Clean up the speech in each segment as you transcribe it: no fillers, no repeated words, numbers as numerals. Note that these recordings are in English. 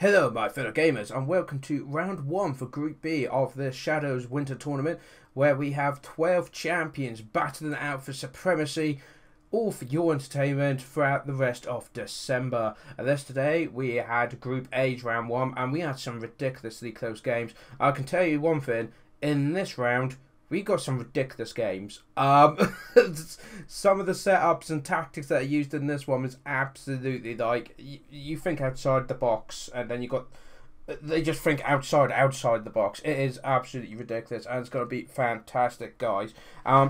Hello my fellow gamers and welcome to round 1 for Group B of the Shadows Winter Tournament, where we have 12 champions battling it out for supremacy, all for your entertainment throughout the rest of December. And yesterday we had Group A's round 1 and we had some ridiculously close games. I can tell you one thing, in this round we got some ridiculous games. Some of the setups and tactics that are used in this one is absolutely like you think outside the box, and then they just think outside the box. It is absolutely ridiculous, and it's going to be fantastic, guys.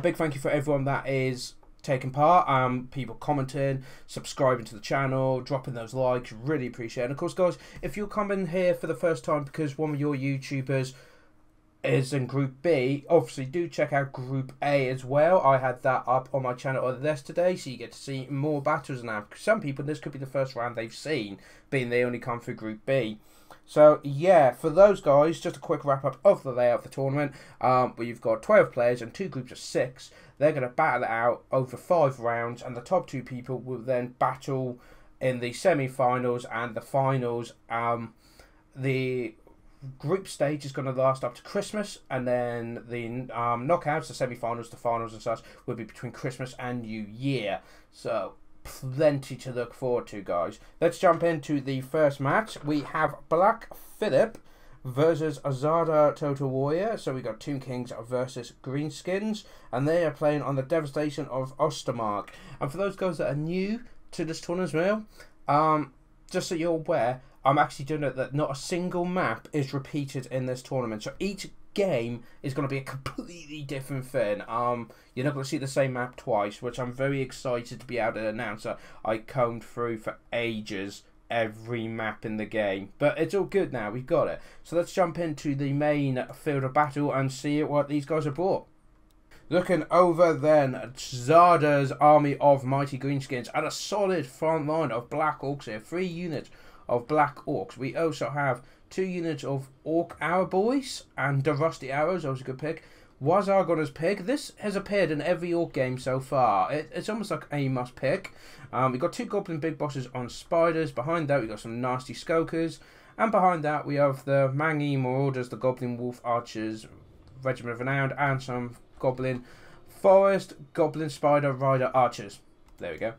Big thank you for everyone that is taking part, people commenting, subscribing to the channel, dropping those likes, really appreciate it. And of course, guys, if you're coming here for the first time because one of your YouTubers is in Group B, obviously do check out Group A as well. I had that up on my channel yesterday, so you get to see more battles now. Some people, this could be the first round they've seen, being they only come through Group B. So yeah, for those guys, just a quick wrap up of the layout of the tournament. Where you've got 12 players and 2 groups of 6. They're going to battle it out over 5 rounds, and the top 2 people will then battle in the semi-finals and the finals. The group stage is going to last up to Christmas, and then the knockouts, the semi-finals, the finals and such will be between Christmas and New Year. So plenty to look forward to, guys. Let's jump into the first match. We have Black Phillip versus Azada Total Warrior. So we got Tomb Kings versus Greenskins, and they are playing on the devastation of Ostermark. And for those guys that are new to this tournament as well, just so you're aware, I'm actually doing it that not a single map is repeated in this tournament. So each game is going to be a completely different thing. You're not going to see the same map twice, which I'm very excited to be able to announce. I combed through for ages every map in the game, but it's all good now. We've got it. So let's jump into the main field of battle and see what these guys have brought. Looking over then, Zada's army of mighty greenskins and a solid front line of black orcs here. 3 units of black orcs. We also have 2 units of orc arrow boys and the rusty arrows. Always a good pick. Was Argona's pig. This has appeared in every orc game so far. It's almost like a must pick. We've got 2 goblin big bosses on spiders. Behind that we've got some nasty skokers, and behind that we have the Mangi Marauders, the goblin wolf archers, regiment of renown, and some goblin forest goblin spider rider archers. There we go.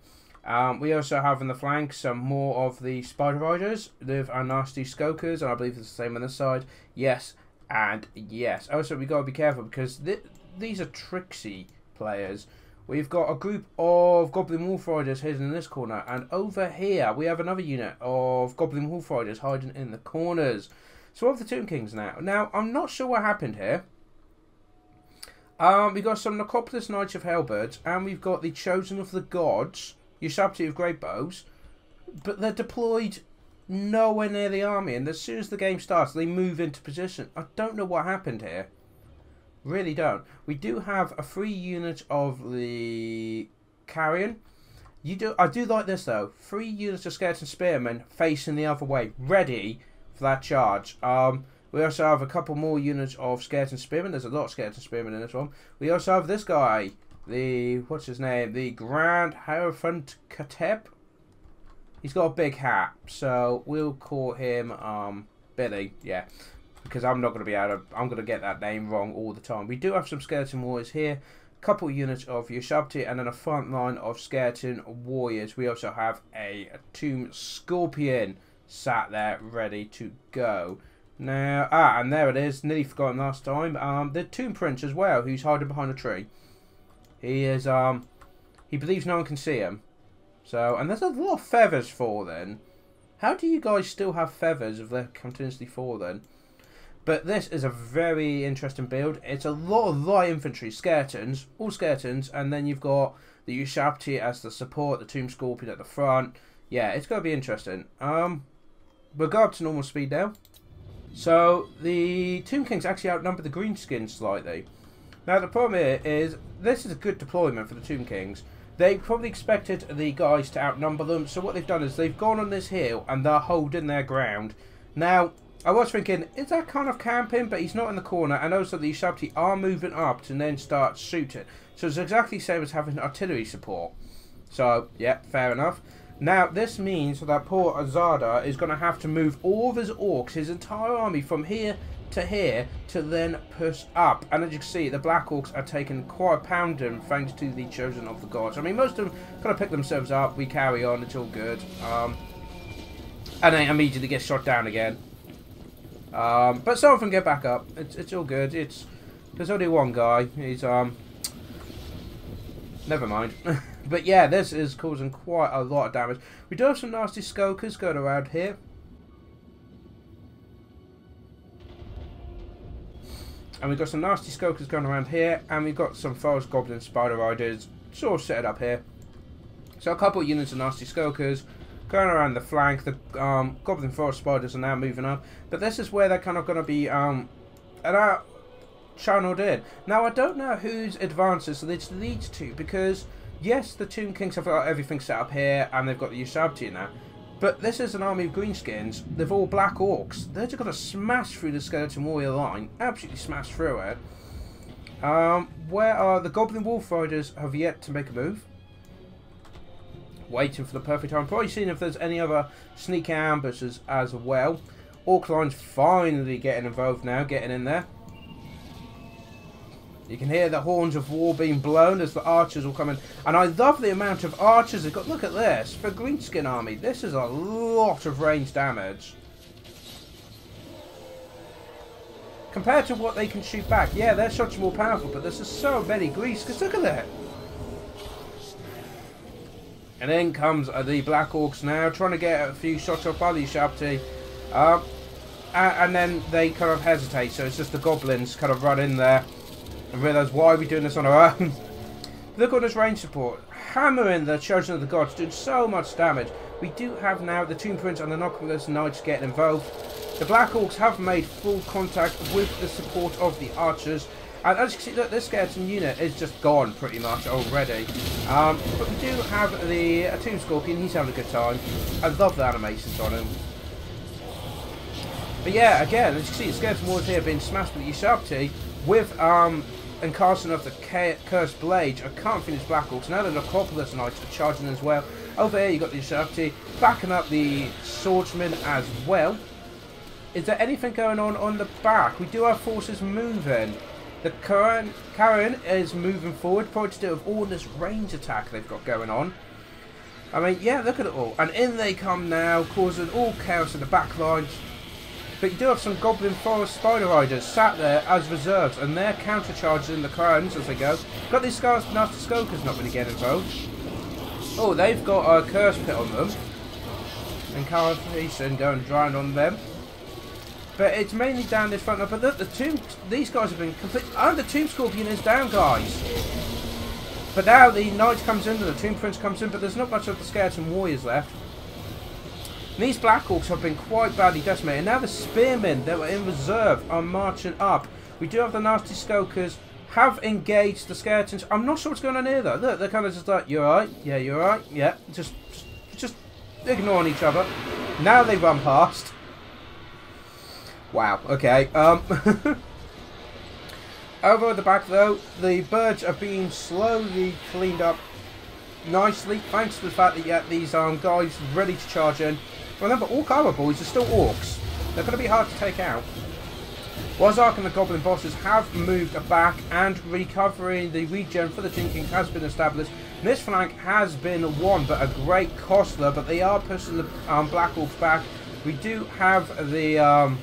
We also have in the flank some more of the Spider Riders with our nasty Skokers, and I believe it's the same on this side. Yes, and yes. Also, we've got to be careful because these are tricksy players. We've got a group of Goblin Wolf Riders hidden in this corner, and over here we have another unit of Goblin Wolf Riders hiding in the corners. So we have the Tomb Kings now. Now, I'm not sure what happened here. We've got some Necropolis Knights of Hellbirds, and we've got the Chosen of the Gods, your substitute of great bows, but they're deployed nowhere near the army, and as soon as the game starts they move into position. I don't know what happened here, really don't. We do have a 3 unit of the Carrion. I do like this though, 3 units of Skeleton Spearmen facing the other way, ready for that charge. We also have a couple more units of Skeleton Spearmen. There's a lot of Skeleton Spearmen in this one. We also have this guy, what's his name? The Grand Hierophant Kateb. He's got a big hat, so we'll call him Billy, yeah, because I'm not going to be able to, I'm going to get that name wrong all the time. We do have some Skeleton Warriors here, a couple units of Yushabti, and then a front line of Skeleton Warriors. We also have a Tomb Scorpion sat there ready to go. Now, and there it is, nearly forgotten last time, the Tomb Prince as well, who's hiding behind a tree. He is, he believes no one can see him. So, and there's a lot of feathers falling. How do you guys still have feathers if they're continuously falling? But this is a very interesting build. It's a lot of light infantry, skeletons, all skeletons, and then you've got the Ushabti as the support, the Tomb Scorpion at the front. Yeah, it's going to be interesting. We'll go up to normal speed now. So, the Tomb Kings actually outnumber the Greenskins slightly. Now the problem here is, this is a good deployment for the Tomb Kings. They probably expected the guys to outnumber them, so what they've done is they've gone on this hill and they're holding their ground. Now, I was thinking, is that kind of camping? But he's not in the corner, and also the Ushabti are moving up to then start shooting. So it's exactly the same as having artillery support. So, yeah, fair enough. Now, this means that poor Azada is going to have to move all of his orcs, his entire army, from here to then push up. And as you can see, the Black Orcs are taking quite a pounding thanks to the Chosen of the Gods. I mean, most of them kind of pick themselves up. We carry on. It's all good. And then immediately get shot down again. But some of them get back up. It's all good. There's only one guy. He's never mind. But yeah, this is causing quite a lot of damage. We do have some nasty skokers going around here. And we've got some nasty skokers going around here. And we've got some forest goblin spider riders sort of set up here. So a couple of units of nasty skokers going around the flank. The goblin forest spiders are now moving up. But this is where they're kind of going to be channeled in. Now, I don't know whose advances this leads to, because yes, the Tomb Kings have got everything set up here, and they've got the Ushabti now. But this is an army of greenskins. They've all Black Orcs. They're just going to smash through the Skeleton Warrior line. Absolutely smash through it. Where are the Goblin Wolf Riders? Have yet to make a move. Waiting for the perfect time. Probably seeing if there's any other sneaky ambushes as well. Orc line's finally getting involved now, getting in there. You can hear the horns of war being blown as the archers will come in. And I love the amount of archers they've got. Look at this. For a greenskin army, this is a lot of range damage. Compared to what they can shoot back. Yeah, their shots are more powerful, but there's just so many greenskins. Look at that. And in comes the Black Orcs now, trying to get a few shots off by the Ushabti. And then they kind of hesitate, so it's just the goblins kind of run in there. And realise, why are we doing this on our own? Look at this range support. Hammering the Chosen of the Gods, doing so much damage. We do have now the Tomb Prince and the Noculus Knights getting involved. The Black Orcs have made full contact with the support of the archers. And as you can see, look, this skeleton unit is just gone pretty much already. But we do have the Tomb Scorpion. He's having a good time. I love the animations on him. But yeah, again, as you can see, the skeleton warriors here being smashed with the Ushabti. With and casting of the Cursed Blade, I can't finish Black Orcs. Now the Necropolis Knights are charging as well. Over here you got the Ushabti backing up the Swordsmen as well. Is there anything going on the back? We do have forces moving. The Karen is moving forward, probably to do with all this range attack they've got going on. I mean, yeah, look at it all. And in they come now, causing all chaos in the back lines. But you do have some Goblin Forest Spider Riders sat there as reserves, and they're countercharging the Crowns as they go. Got these nasty Skokers not really getting involved. Oh, they've got a Curse Pit on them. And Carnation going drown on them. But it's mainly down this front. But look, these guys have been complete. And the Tomb Scorpion is down, guys. But now the Knight comes in, and the Tomb Prince comes in, but there's not much of the Skeleton Warriors left. These Black Orcs have been quite badly decimated. Now the Spearmen that were in reserve are marching up. We do have the nasty Skokers have engaged the Skeletons. I'm not sure what's going on here though. Look, they're kind of just like, you alright? Yeah, you alright? Yeah, just ignoring each other. Now they run past. Wow, okay. Over at the back though, the birds are being slowly cleaned up nicely, thanks to the fact that you have these guys ready to charge in. Remember, Orc Armor Boys are still Orcs. They're going to be hard to take out. Wazark and the Goblin Bosses have moved back, and recovering the regen for the Tomb King has been established. This flank has been won, but a great cost there, but they are pushing the Black Orcs back. We do have the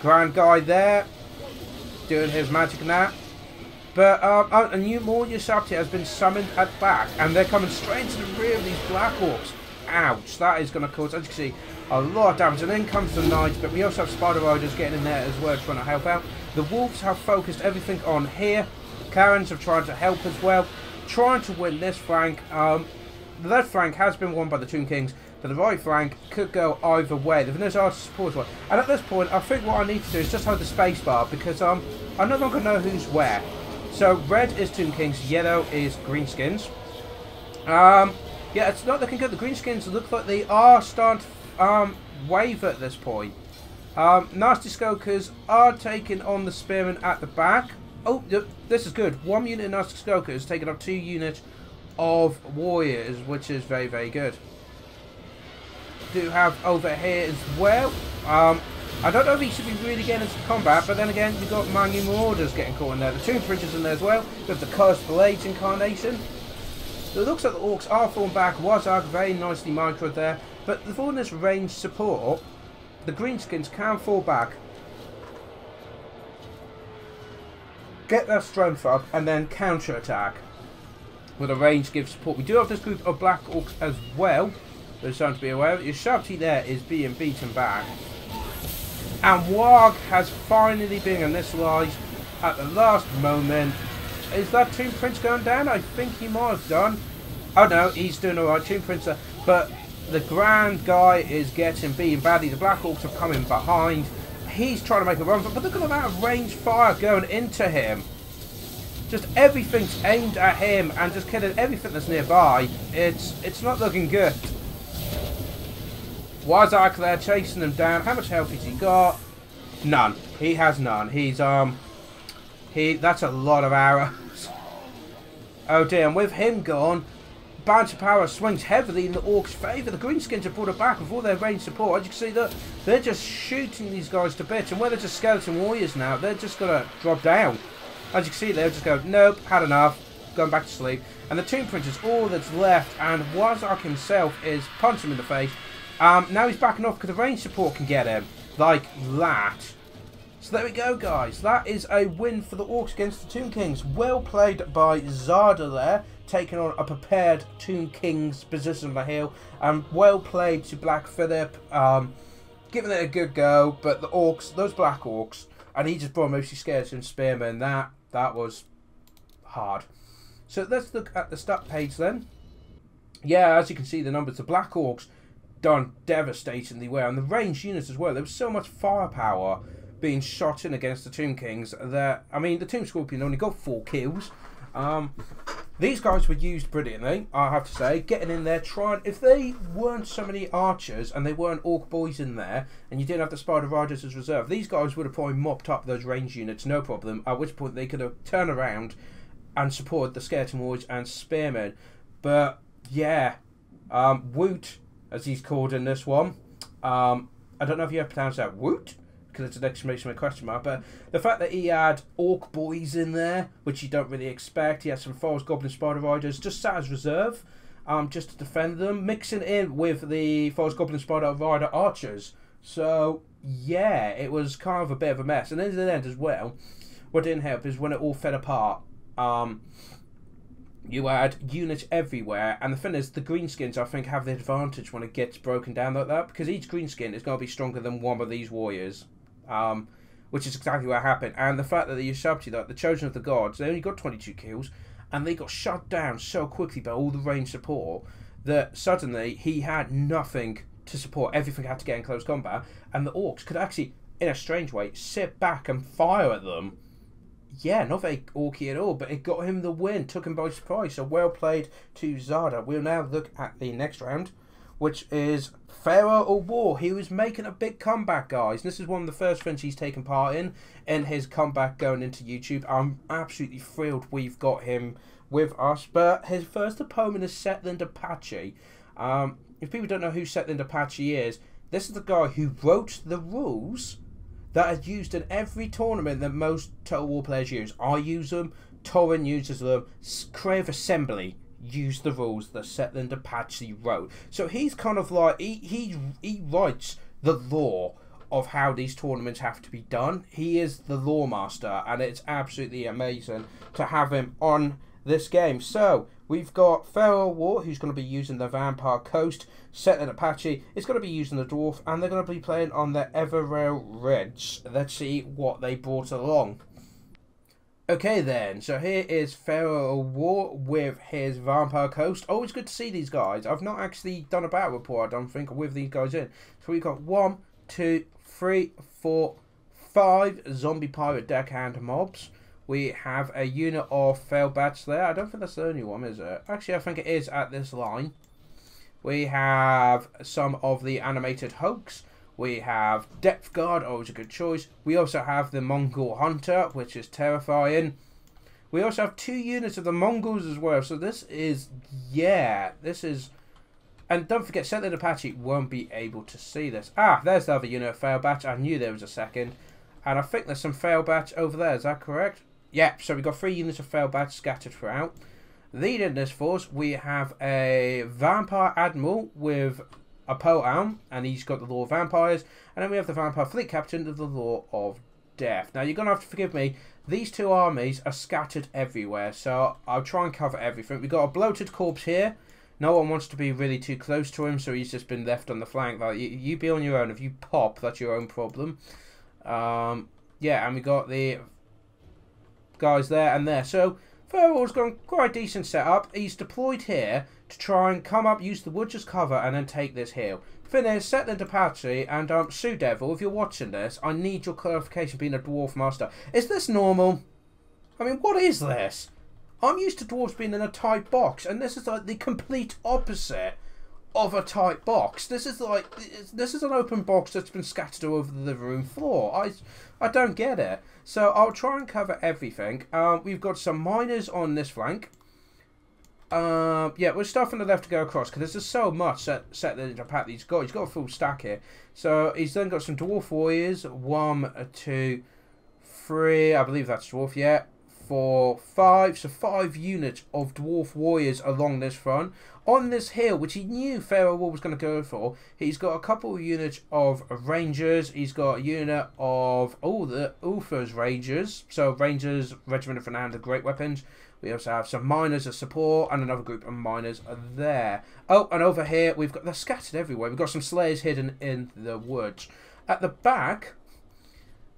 Grand Guy there, doing his magic now. But a new more Ushabti has been summoned at back, and they're coming straight to the rear of these Black Orcs. Ouch, that is going to cause, as you can see, a lot of damage. And then comes the Knights, but we also have Spider Riders getting in there as well, trying to help out. The Wolves have focused everything on here. Karens have tried to help as well, trying to win this flank. The left flank has been won by the Tomb Kings, but the right flank could go either way. The Vanessa support as well. And at this point, I think what I need to do is just hold the space bar, because I no longer know who's where. So red is Tomb Kings, yellow is Greenskins. Yeah, it's not looking good. The Greenskins look like they are starting to waver at this point. Nasty Skokers are taking on the Spearmen at the back. Oh, this is good. 1 unit of Nasty Skokers taking up 2 units of Warriors, which is very, very good. do have over here as well. I don't know if he should be really getting into combat, but then again, you've got Manu Marauders getting caught in there. The Tomb Prince's in there as well. With the Cursed Blades incarnation. So it looks like the Orcs are falling back. Wazark very nicely microed there. But with all this range support, the Greenskins can fall back. Get their strength up and then counter-attack. With a range give support. We do have this group of Black Orcs as well. There's something to be aware of. Your Sharpty there is being beaten back. And Warg has finally been initialized at the last moment. Is that Tomb Prince going down? I think he might have done. Oh no, he's doing alright, Tomb Prince. But the Grand guy is getting beaten badly. The Black Orcs are coming behind. He's trying to make a run, but look at the amount of range fire going into him. Just everything's aimed at him and just killing everything that's nearby. It's not looking good. Wazark there chasing him down. How much health has he got? None. He has none. He's that's a lot of arrows. Oh dear, and with him gone, Bounce of Power swings heavily in the Orcs' favour. The Greenskins have brought it back with all their range support. As you can see, that they're just shooting these guys to bits, and where they're just skeleton warriors now, they're just gonna drop down. As you can see, they'll just go, nope, had enough, going back to sleep. And the Tomb Prince is all that's left, and Wazark himself is punching him in the face. Now he's backing off because the range support can get him. Like that. So there we go, guys. That is a win for the Orcs against the Tomb Kings. Well played by Zada there, taking on a prepared Tomb Kings position on the hill. Well played to Black Phillip, giving it a good go. But the Orcs, those Black Orcs, and he just brought mostly skeleton spearmen. That was hard. So let's look at the stat page then. Yeah, as you can see, the numbers, the Black Orcs done devastatingly well, and the ranged units as well. There was so much firepower being shot in against the Tomb Kings that, I mean, the Tomb Scorpion only got 4 kills. These guys were used brilliantly, I have to say, getting in there, trying, if they weren't so many archers and they weren't Orc boys in there, and you didn't have the Spider Riders as reserve, these guys would have probably mopped up those ranged units, no problem, at which point they could have turned around and supported the Skeleton Warriors and Spearmen. But, yeah, Woot, as he's called in this one. I don't know if you have to pronounce that Woot, because it's an exclamation with a question mark, but the fact that he had Orc boys in there, which you don't really expect, he had some Forest Goblin Spider Riders, just sat as reserve, just to defend them, mixing in with the Forest Goblin Spider Rider archers. So, yeah, it was kind of a bit of a mess. And in the end as well, what didn't help is when it all fell apart, you had units everywhere, and the thing is, the Greenskins, I think, have the advantage when it gets broken down like that, because each Greenskin is going to be stronger than one of these warriors, which is exactly what happened. And the fact that the Yushabti, like the Chosen of the Gods, they only got 22 kills, and they got shut down so quickly by all the range support, that suddenly he had nothing to support. Everything had to get in close combat, and the Orcs could actually, in a strange way, sit back and fire at them. Yeah, not very orky at all, but it got him the win, took him by surprise. So well played to Zada. We'll now look at the next round, which is Pharaoh or War. He was making a big comeback, guys. This is one of the first things he's taken part in his comeback going into YouTube. I'm absolutely thrilled we've got him with us. But his first opponent is Setland Apache. If people don't know who Setland Apache is, this is the guy who wrote the rules that are used in every tournament that most Total War players use. I use them, Torrin uses them, Crave Assembly use the rules that Setland Apache wrote. So he's kind of like, he writes the law of how these tournaments have to be done. He is the law master, and it's absolutely amazing to have him on this game. So we've got Pharaoh War, who's going to be using the Vampire Coast. Setland Apache is going to be using the Dwarf, and they're going to be playing on the Everrail Reds. Let's see what they brought along. Okay then, so here is Pharaoh War with his Vampire Coast. Always good to see these guys. I've not actually done a battle report, I don't think, with these guys in. So we've got 1, 2, 3, 4, 5 zombie pirate deckhand mobs. We have a unit of failed bats there. I don't think that's the only one, is it? Actually, I think it is at this line. We have some of the animated hoax. We have Depth Guard, always a good choice. We also have the Mongol Hunter, which is terrifying. We also have 2 units of the Mongols as well. So this is, yeah, this is And don't forget, Settler Apache won't be able to see this. Ah, there's the other unit of fail batch. I knew there was a second. And I think there's some fail batch over there. Is that correct? Yeah, so we've got 3 units of fail batch scattered throughout. Leading this force, we have a Vampire Admiral with a Polearm, and he's got the Law of Vampires. And then we have the Vampire Fleet Captain of the Law of Death. Now, you're going to have to forgive me. These 2 armies are scattered everywhere, so I'll try and cover everything. We've got a bloated corpse here. No one wants to be really too close to him, so he's just been left on the flank. Like, you be on your own. If you pop, that's your own problem. Yeah, and we got the guys there and there. So, Farewell's got quite a decent setup. He's deployed here to try and come up, use the woods as cover, and then take this hill. Finish, Settler Apache, and Sue Devil, if you're watching this, I need your clarification being a Dwarf Master. Is this normal? I mean, what is this? I'm used to dwarves being in a tight box, and this is like the complete opposite of a tight box. This is like, this is an open box that's been scattered all over the living room floor. I don't get it. So I'll try and cover everything. We've got some miners on this flank. Yeah, we're stuff on the left to go across, because there's just so much set into Pat he's got. He's got a full stack here. So he's then got some dwarf warriors. 1, 2, 3. I believe that's dwarf, yeah. 4, 5. So 5 units of dwarf warriors along this front. On this hill, which he knew Pharaoh War was going to go for, he's got a couple of units of rangers. He's got a unit of the Ulfa's rangers. So rangers, regiment of renown, great weapons. We also have some miners as support, and another group of miners are there. Oh, and over here, they're scattered everywhere. We've got some slayers hidden in the woods. At the back,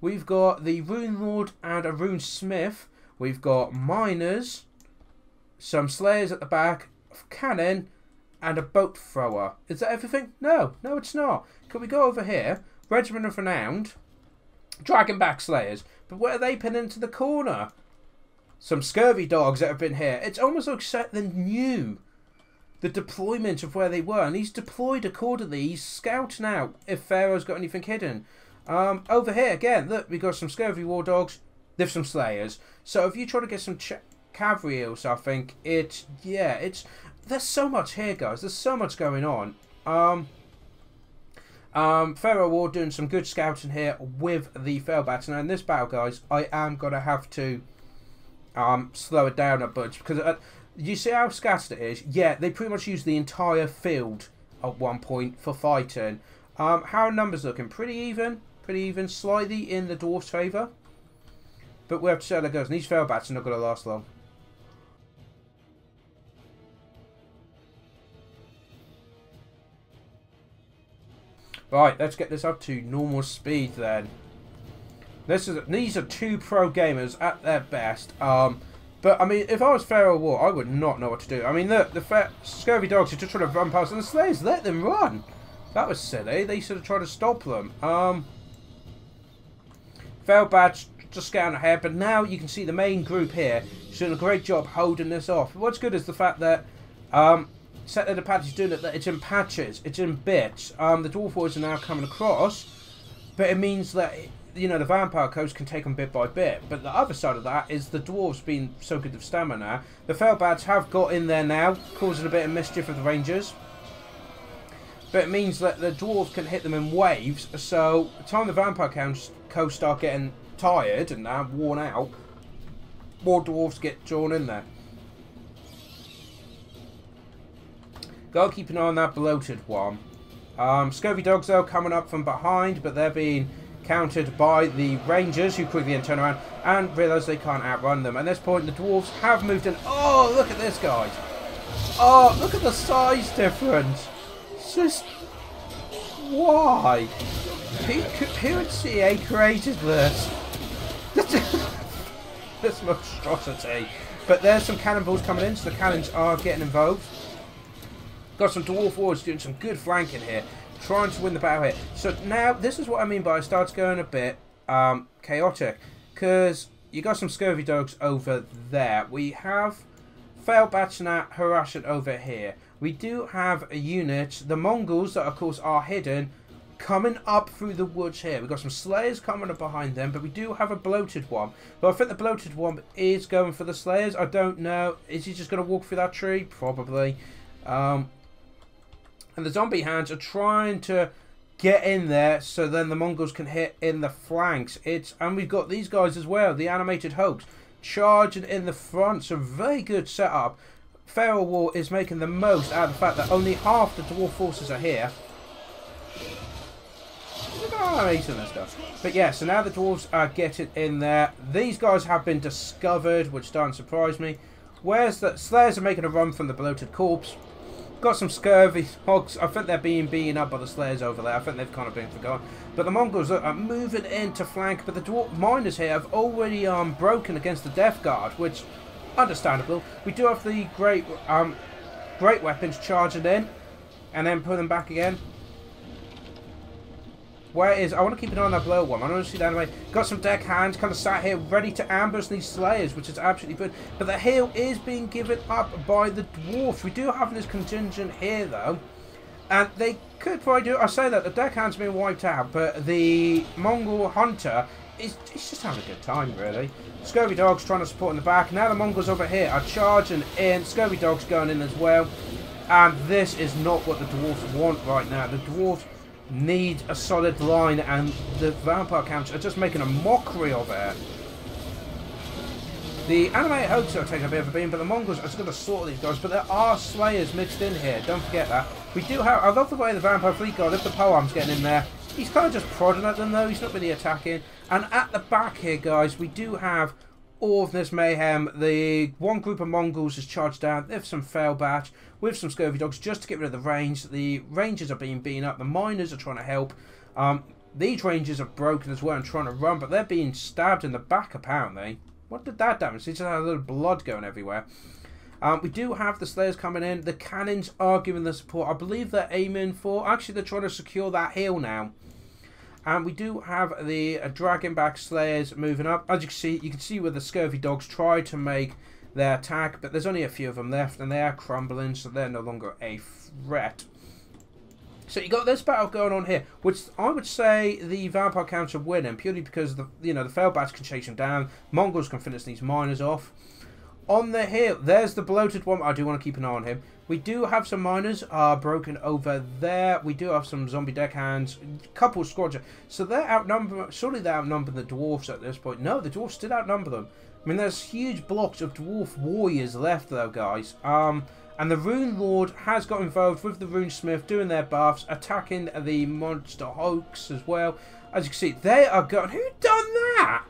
we've got the Rune Lord and a Rune Smith. We've got miners, some slayers at the back, a cannon, and a boat thrower. Is that everything? No, it's not. Can we go over here? Regiment of Renowned, Dragonback Slayers. But where are they pinned into the corner? Some scurvy dogs that have been here. It's almost like Settler knew the deployment of where they were, and he's deployed accordingly. He's scouting out if Pharaoh's got anything hidden. Over here again, look, we've got some scurvy war dogs. There's some slayers. So if you try to get some cavalry or something, there's so much here, guys. There's so much going on. Pharaoh War doing some good scouting here with the Failbats. Now in this battle, guys, I am gonna have to slow it down a bunch, because you see how scattered it is. Yeah, they pretty much use the entire field at one point for fighting. How are numbers looking? Pretty even, slightly in the dwarf's favour. But we have to see how that goes. And these Failbats are not going to last long. Right, let's get this up to normal speed then. These are 2 pro gamers at their best. But I mean, if I was Pharaoh War, I would not know what to do. I mean, look, the scurvy dogs are just trying to run past, and the slayers let them run. That was silly. They should have tried to stop them. Failbats just scouting ahead, but now you can see the main group here is doing a great job holding this off. What's good is the fact that Settler Apache is doing it, that it's in patches, it's in bits. The dwarf warriors are now coming across, but it means that, you know, the vampire coast can take them bit by bit. But the other side of that is the dwarves being so good with stamina. The Failbats have got in there now, causing a bit of mischief with the rangers. But it means that the dwarves can hit them in waves, so by the time the vampire coast start getting tired and worn out, more dwarves get drawn in there. Gotta keep an eye on that bloated one. Scurvy dogs though coming up from behind, but they're being countered by the rangers, who quickly then turn around and realise they can't outrun them. At this point the dwarves have moved in. Oh, look at this, guys. Oh, look at the size difference. It's just, why? Who at CA created this? This monstrosity. But there's some cannonballs coming in, so the cannons are getting involved. Got some dwarf warriors doing some good flanking here, trying to win the battle here. So now, this is what I mean by it starts going a bit chaotic, because you got some scurvy dogs over there. We have Failbats and harassing over here. We do have a unit, the Mongols, that of course are hidden, coming up through the woods here. We've got some slayers coming up behind them, but we do have a bloated one. But I think the bloated one is going for the slayers. I don't know. Is he just going to walk through that tree? Probably. And the zombie hands are trying to get in there so then the Mongols can hit in the flanks. And we've got these guys as well, the animated hoax, charging in the front. So very good setup. Feral War is making the most out of the fact that only half the dwarf forces are here. Animation and stuff. But yeah, so now the dwarves are getting in there. These guys have been discovered, which doesn't surprise me. Where's the Slayers are making a run from the bloated corpse. Got some scurvy hogs. I think they're being beaten up by the Slayers over there. I think they've kind of been forgotten. But the Mongols are moving in to flank. But the dwarf miners here have already broken against the Death Guard, which understandable. We do have the great weapons charging in and then put them back again. Where is... I want to keep an eye on that blow one. I want to see that anyway. Got some deck hands kind of sat here ready to ambush these Slayers, which is absolutely good. But the hill is being given up by the dwarfs. We do have this contingent here, though. And they could probably do... I say that the deck hands being wiped out, but the Mongol hunter is just having a good time, really. Scurvy Dogs trying to support in the back. Now the Mongols over here are charging in. Scurvy Dogs going in as well. And this is not what the dwarfs want right now. The dwarfs need a solid line, and the vampire camps are just making a mockery of it. The animated hoaxes are taking a bit of a beam, but the Mongols are just going to sort these guys. But there are Slayers mixed in here, don't forget that. We do have... I love the way the vampire fleet guard, if the poem's getting in there, he's kind of just prodding at them though, he's not really attacking. And at the back here, guys, we do have all of this mayhem. The one group of Mongols is charged down. They have some fail batch with some Scurvy Dogs just to get rid of the range. The Rangers are being beaten up. The miners are trying to help. These Rangers are broken as well and trying to run, but they're being stabbed in the back apparently. What did that damage? They just had a little blood going everywhere. We do have the Slayers coming in. The cannons are giving the support. I believe they're aiming for... Actually, they're trying to secure that hill now. And we do have the Dragonback Slayers moving up. As you can see where the Scurvy Dogs try to make their attack, but there's only a few of them left, and they are crumbling, so they're no longer a threat. So you got this battle going on here, which I would say the vampire counts are winning purely because the the failed bats can chase them down. Mongols can finish these miners off. On the hill, there's the bloated one. I do want to keep an eye on him. We do have some miners broken over there. We do have some zombie deckhands, a couple of squadrons. So they're outnumbered. Surely they're outnumbering the dwarfs at this point. No, the dwarfs did outnumber them. I mean, there's huge blocks of dwarf warriors left, though, guys. And the Rune Lord has got involved with the Rune Smith doing their buffs, attacking the Monster Hoax as well. As you can see, they are going... Who done that?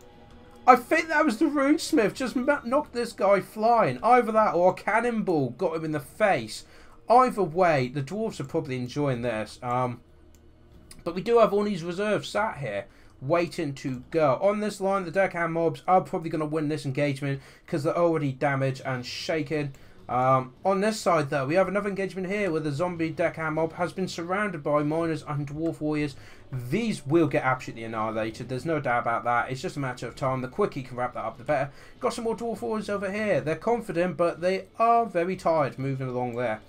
I think that was the Rune Smith just knocked this guy flying. Either that or a cannonball got him in the face. Either way, the dwarves are probably enjoying this. But we do have all these reserves sat here waiting to go. On this line, the deckhand mobs are probably going to win this engagement because they're already damaged and shaken. On this side, though, we have another engagement here where the zombie deckhand mob has been surrounded by miners and dwarf warriors. These will get absolutely annihilated. There's no doubt about that. It's just a matter of time. The quicker you can wrap that up, the better. Got some more dwarf warriors over here. They're confident, but they are very tired moving along there.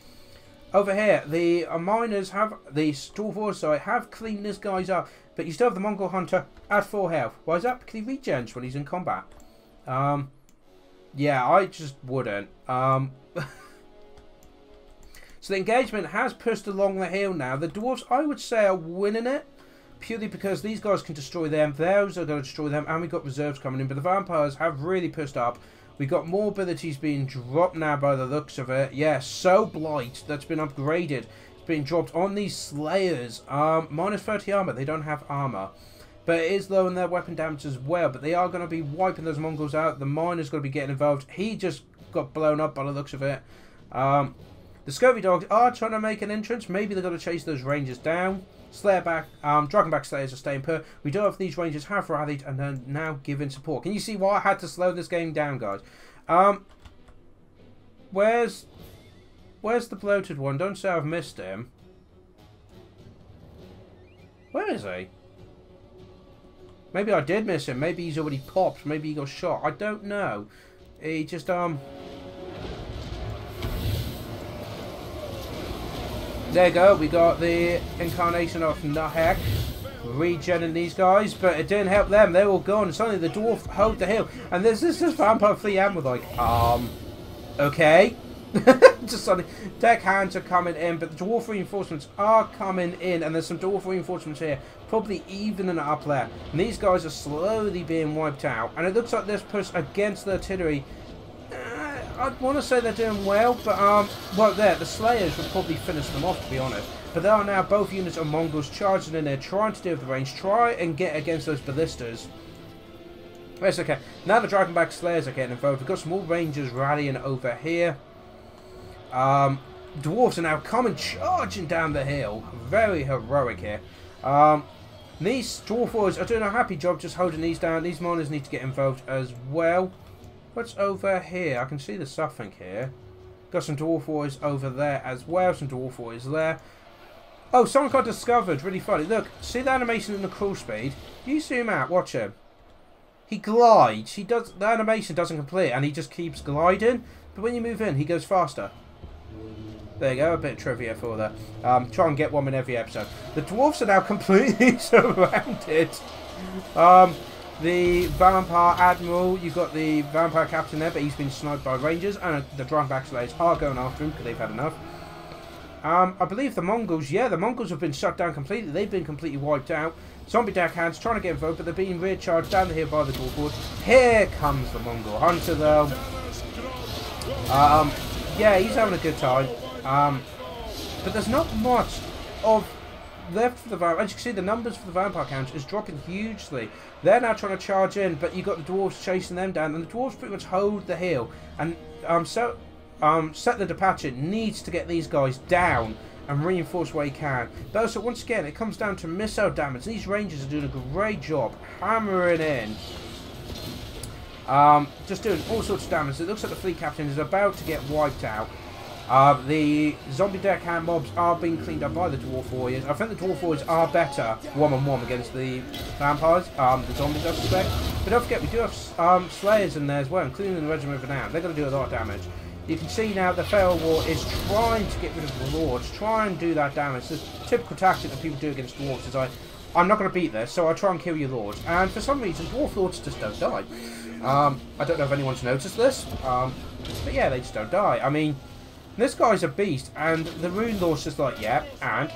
Over here, the miners have... The dwarf warriors, sorry, have cleaned this guy's up. But you still have the Mongol hunter at 4 health. Why is that? Because he regens when he's in combat. Yeah, I just wouldn't. So the engagement has pushed along the hill now. The dwarves, I would say, are winning it. Purely because these guys can destroy them. Those are going to destroy them. And we've got reserves coming in. But the vampires have really pushed up. We've got more abilities being dropped now by the looks of it. Yeah, so Blight that's been upgraded. It's being dropped on these Slayers. Minus 30 armor. They don't have armor. But it is low in their weapon damage as well. But they are going to be wiping those Mongols out. The miner's going to be getting involved. He just got blown up by the looks of it. The Scurvy Dogs are trying to make an entrance. Maybe they're going to chase those Rangers down. Dragonback Slayers are staying put. We do have these Rangers have rallied and are now giving support. Can you see why I had to slow this game down, guys? Where's the bloated one? Don't say I've missed him. Where is he? Maybe I did miss him. Maybe he's already popped. Maybe he got shot. I don't know. He just, There you go. We got the incarnation of Nahek regenerating these guys, but it didn't help them. They're all gone. Suddenly the dwarf hold the hill. And there's this vampire fleet and with like, okay. Just suddenly, deckhands are coming in, but the dwarf reinforcements are coming in, and there's some dwarf reinforcements here, probably evening it up there. And these guys are slowly being wiped out, and it looks like this push against the artillery. I'd want to say they're doing well, but well, the Slayers would probably finish them off, to be honest. But there are now both units of Mongols charging in there, trying to deal with the range, try and get against those ballistas. That's okay. Now the Dragonback Slayers are getting involved. We've got some more Rangers rallying over here. Dwarves are now coming charging down the hill. Very heroic here. These Dwarf Warriors are doing a happy job just holding these down. These miners need to get involved as well. What's over here? I can see the something here. Got some Dwarf Warriors over there as well. Some Dwarf Warriors there. Oh, someone got discovered. Really funny. Look, see the animation in the crawl speed? You zoom out. Watch him. He glides. He does. The animation doesn't complete, and he just keeps gliding. But when you move in, he goes faster. There you go. A bit of trivia for that. Try and get one in every episode. The dwarfs are now completely surrounded. The Vampire Admiral. You've got the Vampire Captain there, but he's been sniped by Rangers, and the Dragonback Slayers are going after him because they've had enough. I believe the Mongols. Yeah, the Mongols have been shut down completely. They've been completely wiped out. Zombie deckhands trying to get involved, but they're being recharged down the hill by the dwarf board. Here comes the Mongol Hunter, though. Yeah, he's having a good time. But there's not much of left for the vampire. As you can see, the numbers for the vampire count is dropping hugely. They're now trying to charge in, but you've got the dwarves chasing them down, and the dwarves pretty much hold the hill. And Settler Depatchit needs to get these guys down and reinforce where he can. But also, once again, it comes down to missile damage. These Rangers are doing a great job hammering in. Just doing all sorts of damage. It looks like the fleet captain is about to get wiped out. The zombie deckhand mobs are being cleaned up by the dwarf warriors. I think the dwarf warriors are better one-on-one against the vampires, the zombies I suspect. But don't forget, we do have Slayers in there as well, including the Regiment of Renown. They're going to do a lot of damage. You can see now the Feral War is trying to get rid of the Lords, try and do that damage. The typical tactic that people do against dwarves is I'm not going to beat this, so I try and kill your Lords. And for some reason, dwarf Lords just don't die. I don't know if anyone's noticed this, but yeah, they just don't die. I mean, this guy's a beast, and the Rune Lord's just like, yep, and...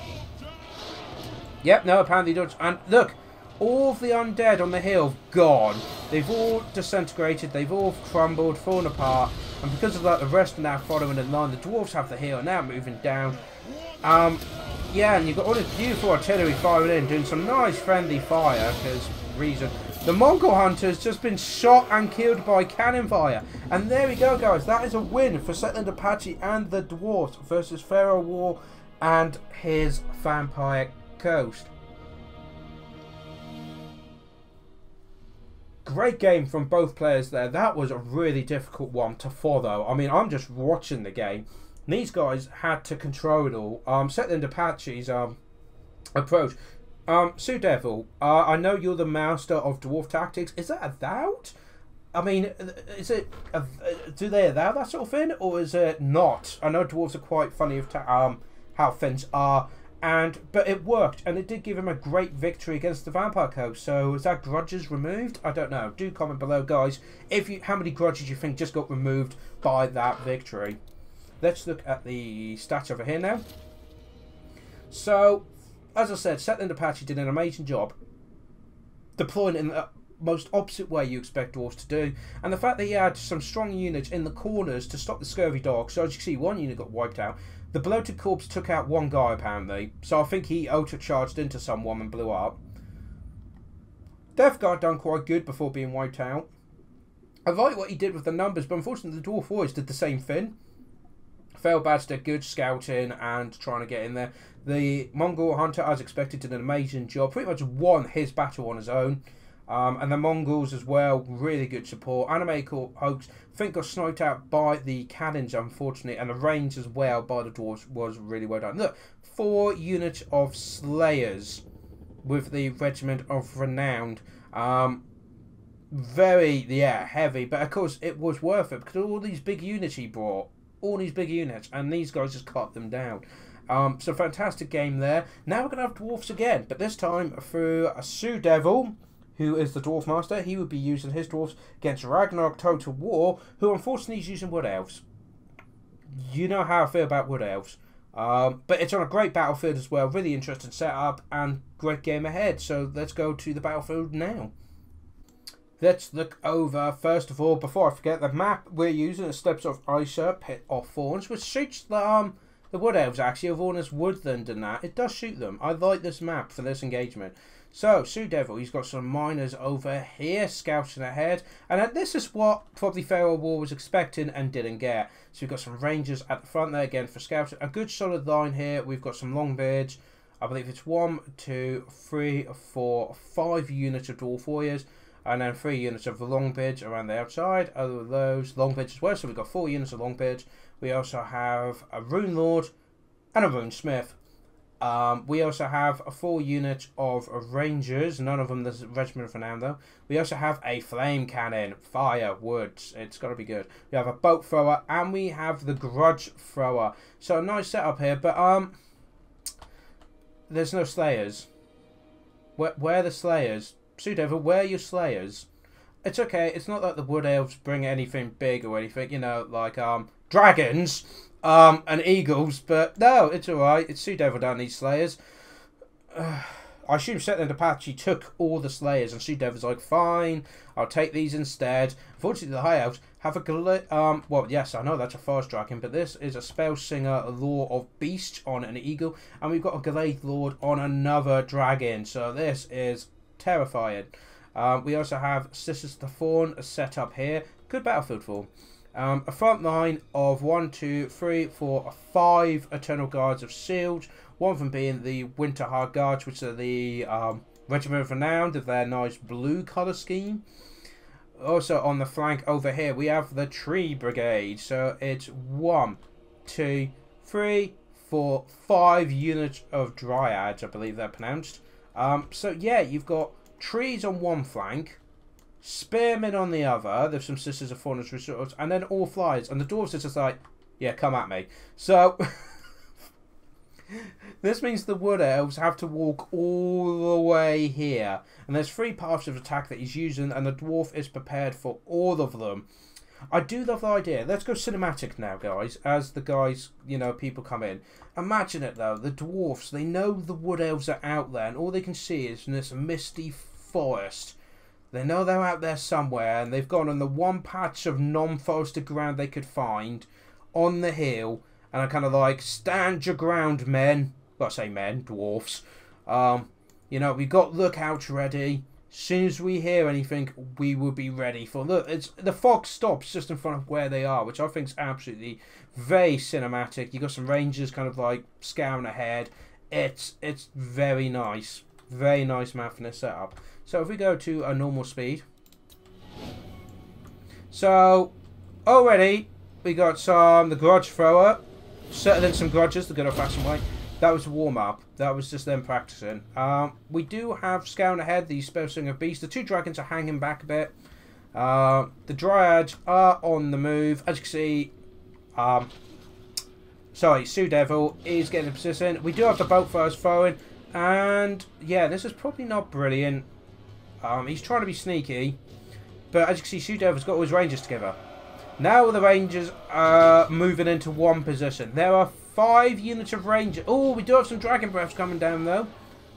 Yep, no, apparently he does. And look, all of the undead on the hill have gone. They've all disintegrated, they've all crumbled, fallen apart. And because of that, the rest are now following in line. The dwarves have the hill, now moving down. Yeah, and you've got all this beautiful artillery firing in, doing some nice friendly fire, because reason. The Mongol Hunter's just been shot and killed by cannon fire. And there we go, guys. That is a win for Settler Apache and the Dwarves versus Feral War and his Vampire Coast. Great game from both players there. That was a really difficult one to follow. I mean, I'm just watching the game. These guys had to control it all. Settler Apache's approach. Sue Devil, I know you're the master of dwarf tactics. Is that a doubt? I mean, is it? Do they allow that sort of thing, or is it not? I know dwarves are quite funny of how things are, but it worked, and it did give him a great victory against the Vampire Coast. So is that grudges removed? I don't know. Do comment below, guys. How many grudges you think just got removed by that victory? Let's look at the stats over here now. So, as I said, Settler Apache did an amazing job deploying in the most opposite way you expect dwarves to do, and the fact that he had some strong units in the corners to stop the scurvy dogs. So as you can see, one unit got wiped out. The bloated corpse took out one guy apparently, so I think he auto-charged into someone and blew up. Death Guard done quite good before being wiped out. I like what he did with the numbers, but unfortunately the dwarf warriors did the same thing. Failbats did good scouting and trying to get in there. The Mongol Hunter, as expected, did an amazing job. Pretty much won his battle on his own. And the Mongols as well, really good support. Anime Hoax, I think, got sniped out by the cannons, unfortunately. And the range as well by the dwarves was really well done. Look, 4 units of Slayers with the Regiment of Renowned. Very, yeah, heavy. But of course, it was worth it because all these big units he brought. All these big units, and these guys just cut them down. So fantastic game there. Now we're going to have dwarfs again, but this time through a Sue Devil, who is the dwarf master. He would be using his dwarfs against Ragnarok Total War, who unfortunately is using wood elves. you know how I feel about Wood Elves. But it's on a great battlefield as well. Really interesting setup and great game ahead. So let's go to the battlefield now. Let's look over, first of all, before I forget, the map we're using is Steppes of Isa, Pit of Thorns, which suits the Wood Elves, actually, of Ornus Woodland and that. It does suit them. I like this map for this engagement. So, Sue Devil, he's got some miners over here, scouting ahead. And this is what probably Pharaoh War was expecting and didn't get. So we've got some rangers at the front there, again, for scouting. A good solid line here. We've got some Longbeards. I believe it's 1, 2, 3, 4, 5 units of Dwarf Warriors. And then 3 units of Longbeards around the outside. Other of those, Longbeards as well. So we've got 4 units of Longbeards. We also have a Rune Lord and a Rune Smith. We also have a 4 unit of Rangers. None of them the Regiment of Renown though. We also have a Flame Cannon. Fire, woods. It's got to be good. We have a Boat Thrower. And we have the Grudge Thrower. So a nice setup here. But there's no Slayers. Where are the Slayers? Sue Devil, where are your Slayers? It's okay. It's not like the Wood Elves bring anything big or anything. You know, like dragons. And eagles, but no, it's alright. It's Sue Devil down these Slayers. I assume Setland Apache took all the Slayers, and Sue Devil's like, fine, I'll take these instead. Unfortunately, the High Elves have a well, yes, I know that's a Forest Dragon, but this is a Spell Singer Law of Beast on an eagle, and we've got a Glade Lord on another dragon, so this is terrifying. We also have Sisters of the Fawn set up here. Good battlefield for. A front line of 1, 2, 3, 4, 5 Eternal Guards of Shield. One of them being the Winterhard Guards, which are the Regiment of Renown of their nice blue colour scheme. Also on the flank over here we have the Tree Brigade. So it's 1, 2, 3, 4, 5 units of Dryads, I believe they're pronounced. So yeah, you've got trees on one flank, spearmen on the other. There's some Sisters of Faunus resorts, and then all flies. And the dwarves are just like, yeah, come at me. So this means the Wood Elves have to walk all the way here. And there's 3 paths of attack that he's using, and the dwarf is prepared for all of them. I do love the idea. Let's go cinematic now, guys, as the guys, you know, people come in. Imagine it, though. The dwarfs, they know the Wood Elves are out there, and all they can see is in this misty forest. They know they're out there somewhere, and they've gone on the one patch of non-forested ground they could find on the hill, and are kind of like, stand your ground, men. Well, I say men, dwarfs. You know, we've got lookouts ready. As soon as we hear anything, we will be ready for. Look, the fog stops just in front of where they are, which I think is absolutely very cinematic. You got some rangers kind of like scouring ahead. It's very nice. Very nice map for this setup. So if we go to a normal speed. So already we got the Grudge Thrower. Settling some grudges the good old fashioned way. That was a warm up. That was just them practicing. We do have scouting ahead the Spell Singer Beast. The 2 dragons are hanging back a bit. The Dryads are on the move. As you can see, sorry, Sue Devil is getting a position. We do have the Boat Throwers throwing. And yeah, this is probably not brilliant. He's trying to be sneaky. But as you can see, Sue Devil's got all his rangers together. Now the rangers are moving into one position. There are 5 units of rangers. Oh, we do have some dragon breaths coming down though.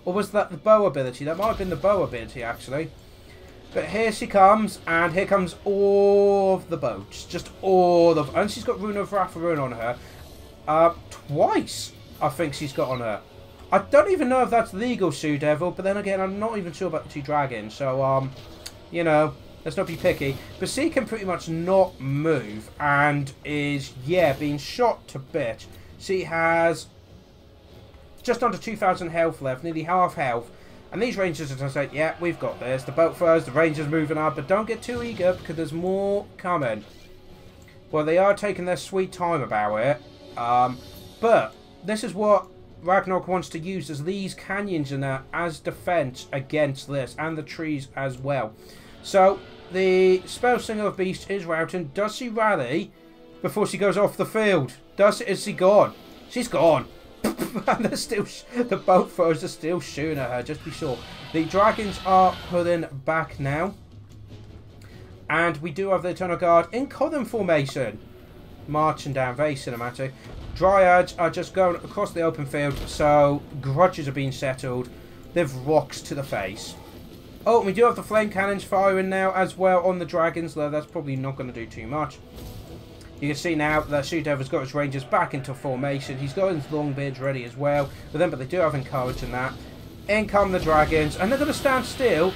Or was that the bow ability? That might have been the bow ability actually. But here she comes, and here comes all of the boats. Just all of, and she's got Rune of Ratharoon on her. Twice I think she's got on her. I don't even know if that's legal, Sue Devil, but then again, I'm not even sure about the 2 dragons. So, you know, let's not be picky. But she can pretty much not move and is, yeah, being shot to bits. She has just under 2,000 health left, nearly half health. And these rangers are just like, yeah, we've got this. The boat first, the rangers moving up, but don't get too eager because there's more coming. Well, they are taking their sweet time about it. But this is what Ragnarok wants to use as these canyons and that as defense against this, and the trees as well. So the Spell Singer of Beast is routing. Does she rally before she goes off the field? Is she gone? She's gone. And they're still the boat throwers are still shooting at her, just to be sure. The dragons are pulling back now, and we do have the Eternal Guard in column formation. marching down, very cinematic. Dryads are just going across the open field, so grudges are being settled. They've rocks to the face. Oh, we do have the flame cannons firing now as well on the dragons, though that's probably not going to do too much. You can see now that Sue Devil's got his rangers back into formation. He's got his long beards ready as well. But they do have encourage in that. In come the dragons, and they're going to stand still.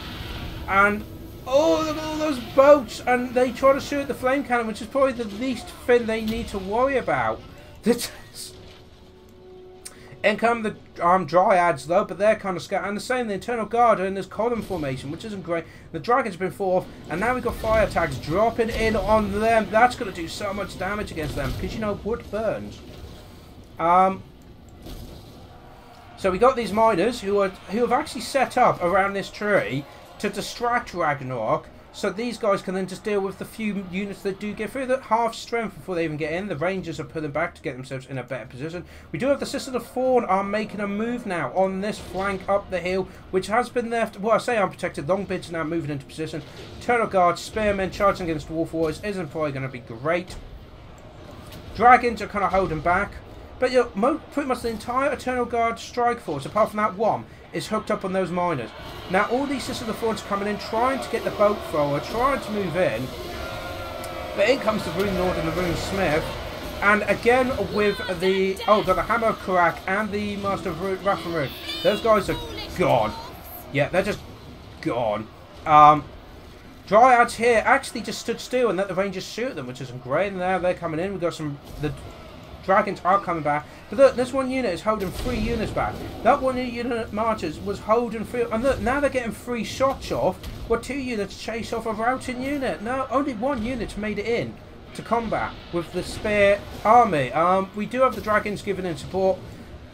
And oh, look at all those boats, and they try to shoot the flame cannon, which is probably the least thing they need to worry about. In come the dryads though, but they're kind of scattered. And the same, the Eternal Guard are in this column formation, which isn't great. The dragons have been fought off, and now we've got fire attacks dropping in on them. That's going to do so much damage against them, because you know wood burns. So we got these miners who have actually set up around this tree to distract Ragnarok, so these guys can then just deal with the few units that do get through that half strength before they even get in. The Rangers are pulling back to get themselves in a better position. We do have the Sisters of Thorn are making a move now on this flank up the hill, which has been left, well, I say unprotected. Longbeards now moving into position. Eternal Guard, Spearmen charging against Dwarf Warriors isn't probably going to be great. Dragons are kind of holding back. But you know, pretty much the entire Eternal Guard strike force, apart from that one, is hooked up on those miners. Now all these Sisters of Thorns are coming in, trying to get the boat forward, trying to move in. But in comes the Rune Lord and the Rune Smith. And again with the the Hammer of Karak and the Master of Warhammer. Those guys are gone. Yeah, they're just gone. Dryads here actually just stood still and let the Rangers shoot them, which isn't great. And now they're coming in. We've got the dragons are coming back. But look, this one unit is holding 3 units back. That one unit marches was holding 3. And look, now they're getting 3 shots off, where 2 units chase off a routing unit. No, only 1 unit's made it in to combat with the spear army. We do have the dragons giving in support.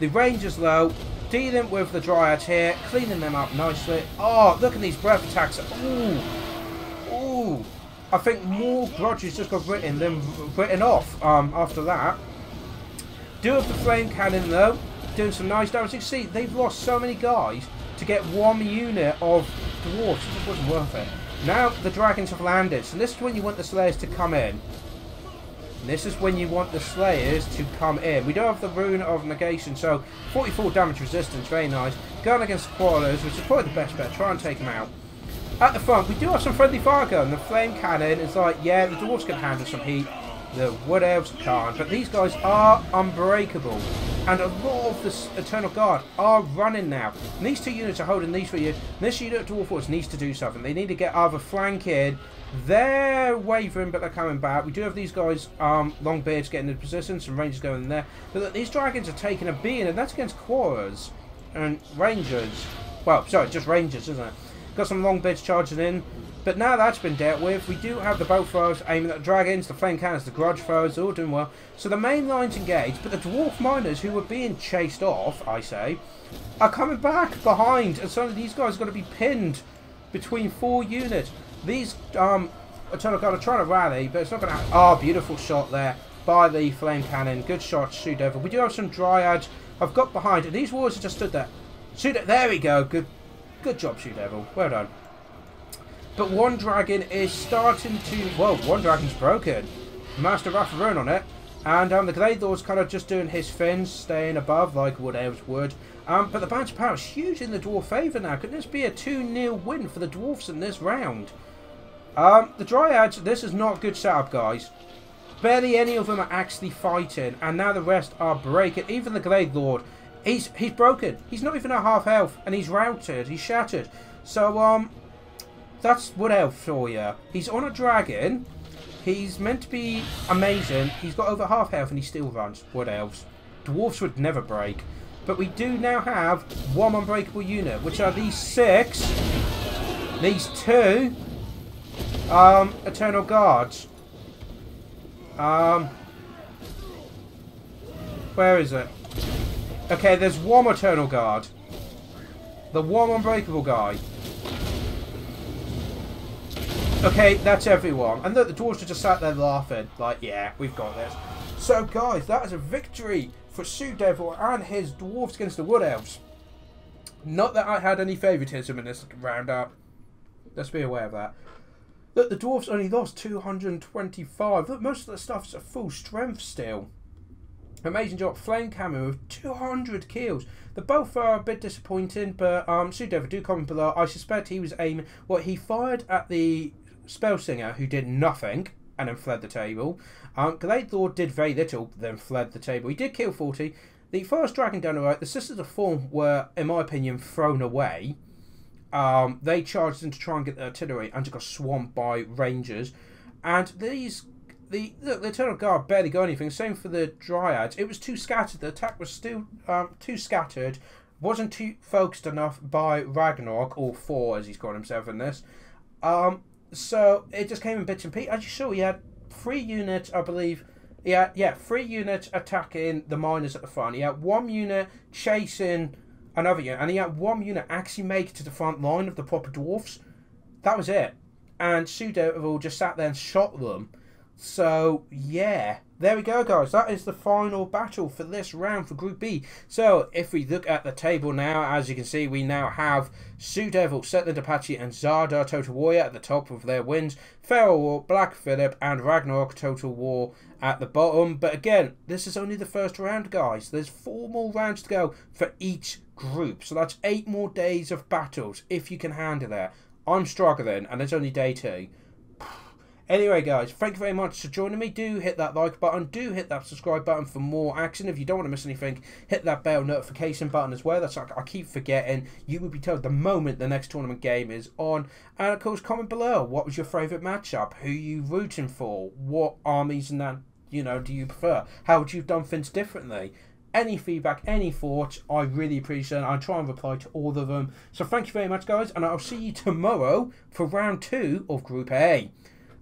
The Rangers, though, dealing with the dryads here, cleaning them up nicely. Oh, look at these breath attacks. Ooh. Ooh. I think more grudges just got written than written off after that. Do have the flame cannon though, doing some nice damage. You can see they've lost so many guys to get 1 unit of dwarves. It just wasn't worth it. Now the dragons have landed, so this is when you want the slayers to come in. This is when you want the slayers to come in. We do have the rune of negation, so 44 damage resistance, very nice. Going against the quarrelers, which is probably the best bet. Try and take them out. At the front, we do have some friendly fire gun. The flame cannon is like, yeah, the dwarves can handle some heat. The wood elves can't, but these guys are unbreakable, and a lot of this Eternal Guard are running now. And these 2 units are holding these for you. This unit of Dwarf Force needs to do something. They need to get either flank in. They're wavering, but they're coming back. We do have these guys, Longbeards getting into position, some Rangers going in there. But look, these dragons are taking a beating, and that's against Quarrels and Rangers. Well, sorry, just Rangers, isn't it? Got some Longbeards charging in. But now that's been dealt with, we do have the bow throwers aiming at the dragons, the flame cannons, the grudge throwers, all doing well. So the main line's engaged, but the dwarf miners who were being chased off, I say, are coming back behind. And so these guys are going to be pinned between 4 units. These Eternal Guard are trying to rally, but it's not going to happen. Oh, beautiful shot there by the flame cannon. Good shot, Shoe Devil. We do have some dryads. I've got behind, and these warriors have just stood there. There we go. Good job, Shoe Devil. Well done. But one dragon is starting to... Well, one dragon's broken. Master Ratharoon on it. And the Glade Lord's kind of just doing his thing, staying above like wood elves would. But the Badge of Power is huge in the dwarf favour now. Could this be a 2-0 win for the dwarfs in this round? The Dryads, this is not a good setup, guys. Barely any of them are actually fighting. And now the rest are breaking. Even the Glade Lord, he's broken. He's not even at half health. And he's routed. He's shattered. So, that's Wood Elf for you. He's on a dragon. He's meant to be amazing. He's got over half health and he still runs. Wood Elves. Dwarfs would never break. But we do now have 1 unbreakable unit, which are these 6. These 2 Eternal Guards. Where is it? Okay, there's 1 Eternal Guard. The 1 unbreakable guy. Okay, that's everyone. And look, the dwarves are just sat there laughing. Like, yeah, we've got this. So, guys, that is a victory for Shoe Devil and his dwarves against the Wood Elves. Not that I had any favouritism in this roundup. Let's be aware of that. Look, the dwarves only lost 225. Look, most of the stuff's at full strength still. Amazing job. Flame Camo with 200 kills. They both are a bit disappointing, but Sudeva, do comment below. I suspect he was aiming... Well, he fired at the Spell Singer, who did nothing, and then fled the table. Gallade Lord did very little, then fled the table. He did kill 40. The first Dragon down the right, the Sisters of Form were, in my opinion, thrown away. They charged in to try and get the artillery and got swamped by Rangers. And these... The Eternal Guard barely got anything. Same for the Dryads. It was too scattered. The attack was still too scattered. Wasn't too focused enough by Ragnarok, or Thor as he's called himself in this. So it just came in bits and pieces. As you saw, he had 3 units, I believe. Yeah, 3 units attacking the miners at the front. He had 1 unit chasing another unit, and he had 1 unit actually make it to the front line of the proper dwarfs. That was it. And Sudeva just sat there and shot them. So, yeah, there we go, guys. That is the final battle for this round for Group B. So, if we look at the table now, as you can see, we now have Sudevil, Setland Apache, and Zardar Total Warrior at the top of their wins. Feral War, Black Phillip, and Ragnarok Total War at the bottom. But again, this is only the first round, guys. There's 4 more rounds to go for each group. So that's 8 more days of battles, if you can handle that. I'm struggling, and it's only day 2. Anyway, guys, thank you very much for joining me. Do hit that like button. Do hit that subscribe button for more action. If you don't want to miss anything, hit that bell notification button as well. That's like I keep forgetting. You will be told the moment the next tournament game is on. And, of course, comment below. What was your favourite matchup? Who are you rooting for? What armies and that, do you prefer? How would you have done things differently? Any feedback, any thoughts, I really appreciate it. I'll try and reply to all of them. So thank you very much, guys. And I'll see you tomorrow for round 2 of Group A.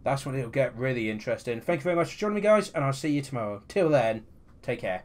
That's when it'll get really interesting. Thank you very much for joining me, guys, and I'll see you tomorrow. Till then, take care.